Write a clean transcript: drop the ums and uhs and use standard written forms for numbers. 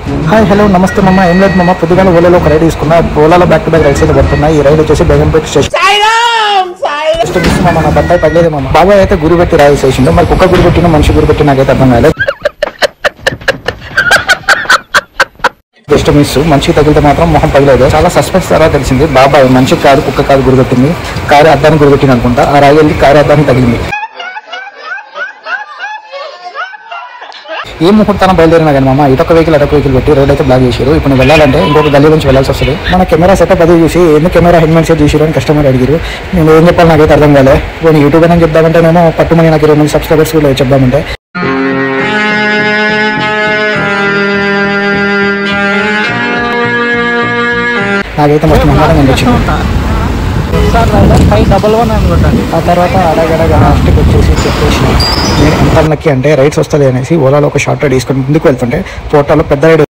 Hi hello నమస్తే మమ్మ. ఏం లేదు మమ్మ, పొద్దుగానే ఓలాలో ఒక రైడ్ తీసుకున్నా. ఓలాలో బ్యాక్ టు బ్యాక్ రైడ్స్ అయితే పడుతున్నాయి. ఈ రైడ్ వచ్చేసి బేగంపేట స్టేషన్ మమ్మ. నా బత్తాయి పడలేదు మమ్మ. బాబాయ్ అయితే గురి పెట్టి రాయి చేసిండు. మరి కుక్క గురి పెట్టిన మనిషి గురి పెట్టి నాకైతే అర్థం కాలేదు. Just miss. మనిషికి తగిలితే మాత్రం మొహం పగలేదు. చాలా సస్పెన్స్ తర్వాత తెలిసింది బాబాయ్ మనిషికి కాదు కుక్క కాదు గురి పెట్టింది, కారు అద్దానికి గురి పెట్టింది అనుకుంటా. ఆ రాయి వెళ్ళి కారు అద్దానికి తగిలింది. ఏ ముహూర్తాన బయలుదేరినా కానీ మామ ఇటొక వెహికల్ అటొక వెహికల్ పెట్టి రోడ్ అయితే బ్లాక్ చేశారు. ఇప్పుడు నేను వెళ్ళాలంటే ఇంకొక గల్లీ నుంచి వెళ్ళాల్సి వస్తుంది. మన కెమెరా సెటప్ అది చూసి ఎందుకు కెమెరా హెల్మెట్ సెట్ చేసారు అని కస్టమర్ అడిగారు. నేను ఏం చెప్పాలి నాకైతే అర్థం కాలే. నేను యూట్యూబ్ అని చెప్దామంటే నేను పట్టుమని నాకు 20 మంది సబ్స్క్రైబర్స్ కూడా చెప్దామంటే నాకైతే మొత్తం నమ్మకం అనిపించింది. ఆ తర్వాత అడగడగా లాస్ట్కి వచ్చేసి చెప్పేసి నేను ఎంత నక్కి అంటే రైడ్స్ వస్తుంది అనేసి ఓలాలో ఒక షార్ట్ రైడ్ తీసుకొని ముందుకు వెళ్తుంటే పోర్టాలో పెద్ద రైడ్